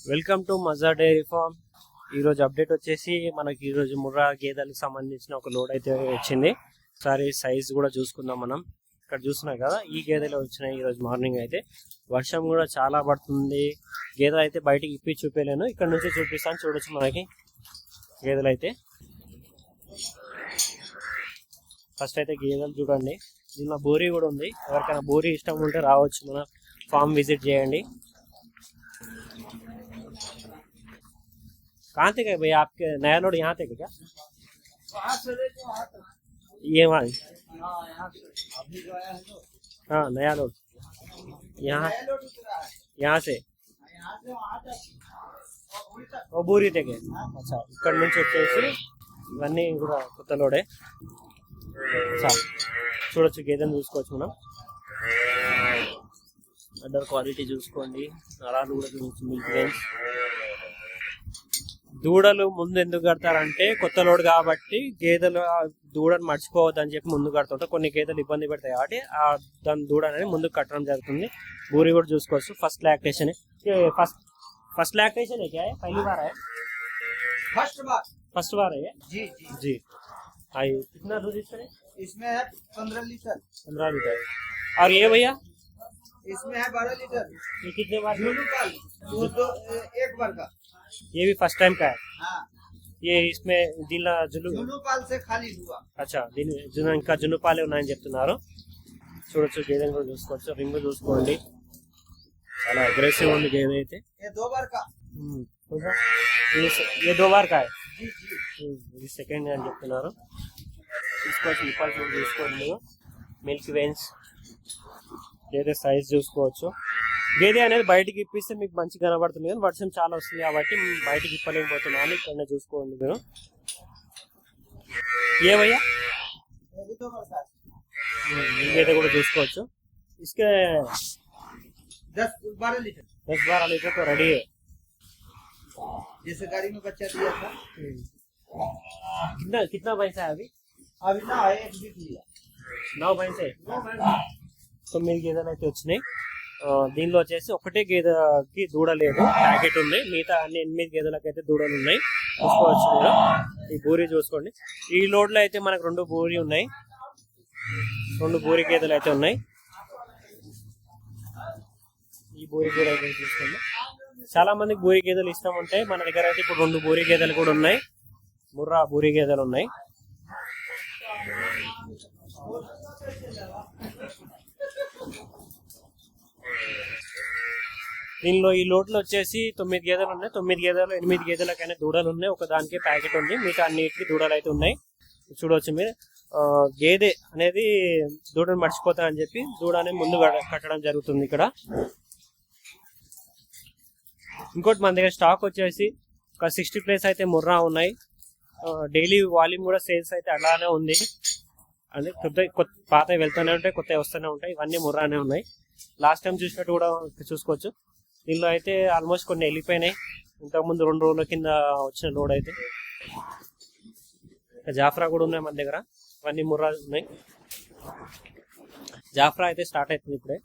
Welcome to మజా dairy farm. ఈరోజు update వచ్చేసి మనకి ఈరోజు ముర్రా గేదెలకు సంబంధించిన ఒక లోడ్ అయితే వచ్చింది. ఒకసారి సైజ్ కూడా చూసుకుందాం. మనం ఇక్కడ చూస్తున్నాం కదా, ఈ గేదెలు వచ్చినాయి ఈరోజు మార్నింగ్. అయితే వర్షం కూడా చాలా పడుతుంది. గేదెలు అయితే బయటికి ఇప్పి చూపించలేను, ఇక్కడ నుంచి చూపిస్తాను. చూడొచ్చు మనకి గేదెలు అయితే. ఫస్ట్ అయితే గేదెలు చూడండి, దీనిలో బోరీ కూడా ఉంది. ఎవరికైనా బోరీ ఇష్టం ఉంటే రావచ్చు, మన ఫామ్ విజిట్ చేయండి. कहाँ थे गए भैया आपके? नया लोड यहाँ थे क्या? ये वहाँ हाँ, नया लोड यहाँ से वो బూరి తెగే. అచ్చా, ఇక్కడ నుంచి వచ్చేసి ఇవన్నీ కూడా కొత్త లోడే. చూడొచ్చు, గేదెను చూసుకోవచ్చు మనం. అదర్ క్వాలిటీ చూసుకోండి, నరాలు కూడా చూడొచ్చు. Milk veins. దూడలు ముందు ఎందుకు కడతారంటే కొత్త లోడ్ కాబట్టి గేదెలు దూడను మర్చిపోవద్దు అని చెప్పి ముందు కడుతుంటారు. కొన్ని గేదెలు ఇబ్బంది పెడతాయి కాబట్టి దాని దూడ అనేది ముందుకు కట్టడం జరుగుతుంది. బూరి కూడా చూసుకోవచ్చు. ఫస్ట్ లాక్टेशन फर्स्ट लैक्टेशन है क्या है? पहली बार है? फर्स्ट बार है जी जी जी। आई कितना दूध इसमें है? 15 लीटर। 15 लीटर। और ये भैया इसमें है 12 लीटर। ये कितने बार? एक बार का। ये भी फर्स्ट टाइम का है? हाँ। ये इसमें दिला జునుపాల్ से खाली हुआ। अच्छा, ఇంకా జునుపాలే ఉన్నాయని చెప్తున్నారు. చూడొచ్చు, గేదెని కూడా చూసుకోవచ్చు. రింగ్ చూసుకోండి, చాలా అగ్రెసివ్ ఉంది గేదె అయితే. ये 2 बार का। ये 2 बार का है ఇది సెకండ్ అని చెప్తున్నారు. చూసుకోవచ్చు, నిప్పాల్సి కూడా చూసుకోండి. Milk veins. గేదె సైజ్ చూసుకోవచ్చు. గేదె అనేది బయటికి ఇప్పిస్తే మీకు మంచిగా కనబడుతుంది, కానీ వర్షం చాలా వస్తుంది కాబట్టి బయటికి ఇప్పలేకపోతున్నాను. ఇక్కడనే చూసుకోండి మీరు. ఏ భయ్యా? గేదె కూడా చూసుకోవచ్చు. इसके 10-12 लीटर तो रेडी है. जैसे गाड़ी में बच्चा दिया था। कितना भैंसा है अभी? अभी ना एक भी दिया 9 भैंसे. 9 గేదెలు అయితే వచ్చినాయి. దీనిలో వచ్చేసి ఒకటే గేదెకి దూడ లేదు, ప్యాకెట్ ఉంది. మిగతా అన్ని 8 గేదెలకు అయితే దూడలు ఉన్నాయి. చూసుకోవచ్చు మీరు. ఈ బూరి చూసుకోండి. ఈ లోడ్ లో అయితే మనకు 2 బూరి ఉన్నాయి, 2 బూరి గేదెలు అయితే ఉన్నాయి. ఈ బూరి గేదెలు చూసుకోండి. చాలా మందికి బూరి గేదెలు ఇష్టం ఉంటాయి. మన దగ్గర అయితే ఇప్పుడు 2 బూరి గేదెలు కూడా ఉన్నాయి. ముర్రా బూరి గేదెలు ఉన్నాయి. దీనిలో ఈ లోడ్లో వచ్చేసి 9 గేదెలు ఉన్నాయి. 9 గేదెలు 8 గేదెలకైనా దూడలు ఉన్నాయి. ఒక దానికి ప్యాకెట్ ఉంది, మిగతా అన్నిటికీ దూడలు అయితే ఉన్నాయి. చూడవచ్చు మీరు. గేదె అనేది దూడను మర్చిపోతా అని చెప్పి దూడ అనేది ముందు కట్టడం జరుగుతుంది ఇక్కడ. ఇంకోటి మన దగ్గర స్టాక్ వచ్చేసి ఒక 60 ప్లేస్ అయితే ముర్రా ఉన్నాయి. డైలీ వాల్యూమ్ కూడా సేల్స్ అయితే అలానే ఉంది. అంటే పాత వెళ్తూనే ఉంటాయి, కొత్త వస్తూనే ఉంటాయి. ఇవన్నీ ముర్రానే ఉన్నాయి. లాస్ట్ టైం చూసినట్టు కూడా చూసుకోవచ్చు. దీనిలో అయితే ఆల్మోస్ట్ కొన్ని వెళ్ళిపోయినాయి. ఇంతకుముందు 2 రోజుల కింద వచ్చిన లోడ్ అయితే. జాఫ్రా కూడా ఉన్నాయి మన దగ్గర. ఇవన్నీ ముర్రా ఉన్నాయి. జాఫ్రా అయితే స్టార్ట్ అవుతుంది ఇప్పుడే.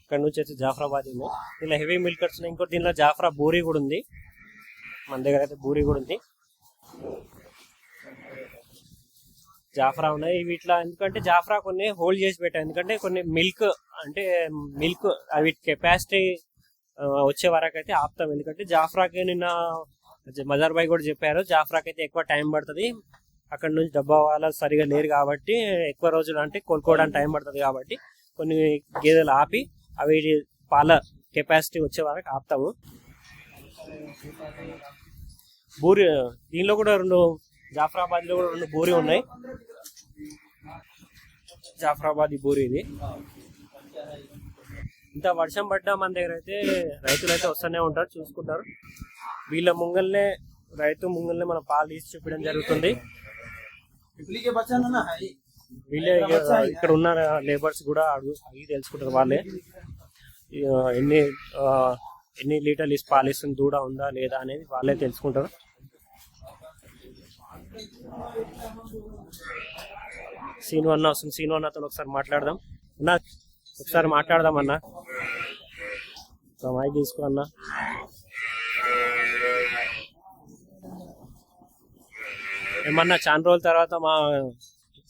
ఇక్కడ నుంచి వచ్చి జాఫ్రాబాద్ ఉన్నాయి. దీనిలో హెవీ మిల్కర్స్ ఉన్నాయి. ఇంకోటి దీనిలో జాఫ్రా బూరి కూడా ఉంది. మన దగ్గర అయితే బూరి కూడా ఉంది. జాఫ్రా ఉన్నాయి వీటిలో. ఎందుకంటే జాఫ్రా కొన్ని హోల్డ్ చేసి పెట్టారు, ఎందుకంటే కొన్ని మిల్క్ అవి కెపాసిటీ వచ్చే వరకు అయితే ఆపుతాం. ఎందుకంటే జాఫ్రాకి నిన్న మజార్ భాయ్ కూడా చెప్పారు, జాఫ్రాకి అయితే ఎక్కువ టైం పడుతుంది. అక్కడ నుంచి డబ్బా వాళ్ళ సరిగా లేరు కాబట్టి ఎక్కువ రోజులు అంటే కోలుకోవడానికి టైం పడుతుంది. కాబట్టి కొన్ని గేదెలు ఆపి అవి పాల కెపాసిటీ వచ్చే వరకు ఆపుతాము. బూరి దీనిలో కూడా 2 జాఫ్రాబాద్ లో కూడా 2 బూరి ఉన్నాయి. జాఫ్రాబాద్ బూరి ఇది. ఇంత వర్షం పడ్డా మన దగ్గర అయితే రైతులు అయితే వస్తూనే ఉంటారు, చూసుకుంటారు. వీళ్ళ రైతు ముంగల్నే మన పాలు తీసి చూపించడం జరుగుతుంది. వీళ్ళే ఇక్కడ ఉన్న లేబర్స్ కూడా అడిగి తెలుసుకుంటారు. వాళ్ళే ఎన్ని లీటర్లు పాలు ఇస్తుంది, దూడ ఉందా లేదా అనేది వాళ్ళే తెలుసుకుంటారు. సీను అన్న వస్తుంది. సీను అన్నతో ఒకసారి మాట్లాడదాం అన్న. మైక్ తీసుకో అన్న. ఏమన్నా చాలా రోజుల తర్వాత మా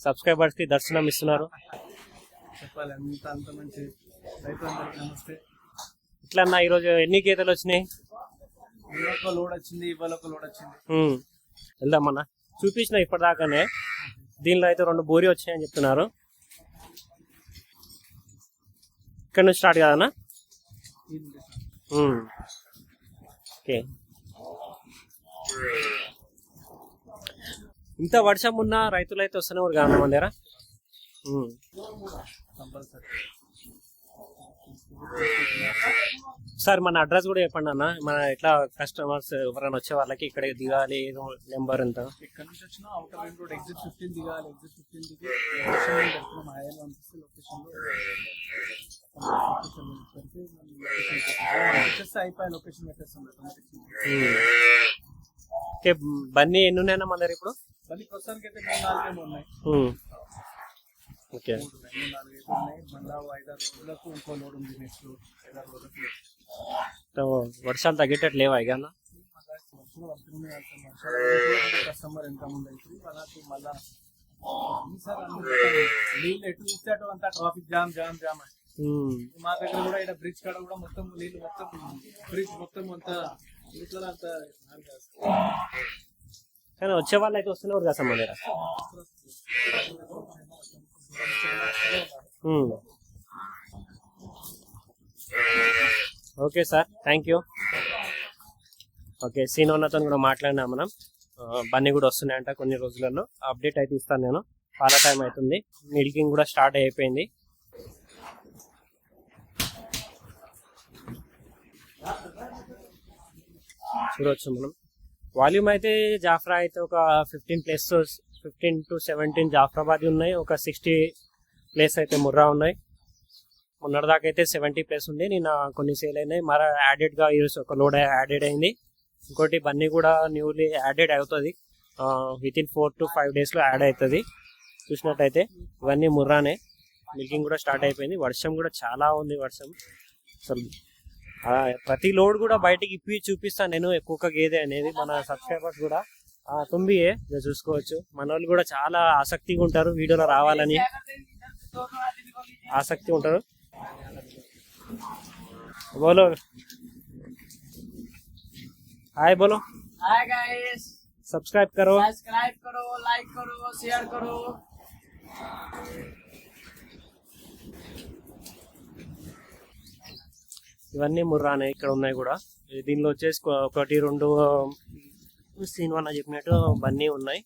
సబ్స్క్రైబర్స్ కి దర్శనం ఇస్తున్నారు. చెప్పాలి అంత మంచి రైతులందరికీ నమస్తే. ఇట్లా అన్న ఈరోజు ఎన్ని గీతలు వచ్చినాయి? ఒక లోడ్ వచ్చింది, ఇవాళ ఒక లోడ్ వచ్చింది. వెళ్దామన్నా. చూపించిన ఇప్పటిదాకానే. దీనిలో అయితే 2 బోరి వచ్చాయని చెప్తున్నారు. ఇక్కడ నుంచి స్టార్ట్ కాదన్నా? ఓకే. ఇంత వర్షం ఉన్న రైతులు అయితే వస్తున్నారు కదా మన దగ్గర. సార్ మన అడ్రస్ కూడా చెప్పండి అన్న. మన ఎట్లా కస్టమర్స్ ఎవరైనా వచ్చే వాళ్ళకి ఇక్కడ దిగాలి, నెంబర్ ఎంత? ఇక్కడ నుంచి వచ్చిన అవుటర్ రింగ్ రోడ్ ఎగ్జిట్ 15 దిగాలి. ఎగ్జిట్ 15 దిగి లొకేషన్ అయిపోయి లొకేషన్ పెట్టేస్తాం. ఓకే. బన్నీ ఎన్ని ఉన్నాయన్నా మన దగ్గర ఇప్పుడు? బన్నీ ప్రస్తుతానికి అయితే 3-4 ఉన్నాయి. ఓకే. 3-4 ఉన్నాయి. మళ్ళీ 5-6 రోజులకు ఇంకో లోడ్ ఉంది. నెక్స్ట్ 5-6 రోజులకు వర్షాలు తగ్గేటట్టు లేవా ఇక అన్న? కస్టమర్ ఎంత ముందు అవుతుంది అలాంటి మళ్ళా ఈసారి నీళ్ళు ఎటు చూస్తే అటు అంతా ట్రాఫిక్ జామ్ జామ్ జామ్ అని. మా దగ్గర కూడా ఇక్కడ బ్రిడ్జ్ కాడ కూడా మొత్తం నీళ్ళు మొత్తం బ్రిడ్జ్ మొత్తం అంతా అంతా. కానీ వచ్చే వాళ్ళు అయితే వస్తున్నారు కదా సార్ మన దగ్గర. Okay sir, thank you. Okay, సీనోన్నతో కూడా మాట్లాడినా మనం. బన్నీ కూడా వస్తున్నాయంట కొన్ని రోజులలో. అప్డేట్ అయితే ఇస్తాను నేను. చాలా టైం అవుతుంది. మిల్కింగ్ కూడా స్టార్ట్ అయిపోయింది. చూడవచ్చు మనం. వాల్యూమ్ అయితే జాఫ్రా అయితే ఒక 15 to 17 జాఫ్రాబాద్ ఉన్నాయి. ఒక 60 ప్లేస్ అయితే ముర్రా ఉన్నాయి. మొన్నటిదాకా అయితే 70 ప్లేస్ ఉంది. నిన్న కొన్ని సేల్ అయినాయి. మరో యాడెడ్గా ఈరోజు ఒక లోడ్ యాడెడ్ అయింది. ఇంకోటి బన్నీ కూడా న్యూలీ యాడెడ్ అవుతుంది. వితిన్ 4 to 5 డేస్లో యాడ్ అవుతుంది. చూసినట్టయితే ఇవన్నీ ముర్రానే. మిల్కింగ్ కూడా స్టార్ట్ అయిపోయింది. వర్షం కూడా చాలా ఉంది. వర్షం అసలు ప్రతి లోడ్ కూడా బయటికి ఇప్పి చూపిస్తాను నేను. ఎక్కువ గేదె అనేది మన సబ్స్క్రైబర్స్ కూడా తుంబియే చూసుకోవచ్చు. మన వాళ్ళు కూడా చాలా ఆసక్తిగా ఉంటారు వీడియోలో రావాలని. ఆసక్తి ఉంటారు. बोलो हाय, बोलो हाय गाइस. सब्सक्राइब करो, लाइक करो, शेयर करो. ఇవన్నీ ముర్రానే ఇక్కడ ఉన్నాయి కూడా. దీనిలో వచ్చేసి 1-2 సీన్ వన్ చెప్పినట్టు బన్నీ ఉన్నాయి.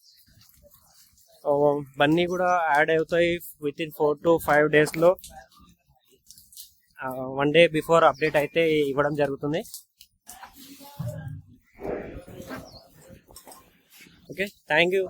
బన్నీ కూడా యాడ్ అవుతాయి వితిన్ 4 to 5 డేస్లో. 1 day బిఫోర్ అప్డేట్ అయితే ఇవ్వడం జరుగుతుంది. Okay, thank you.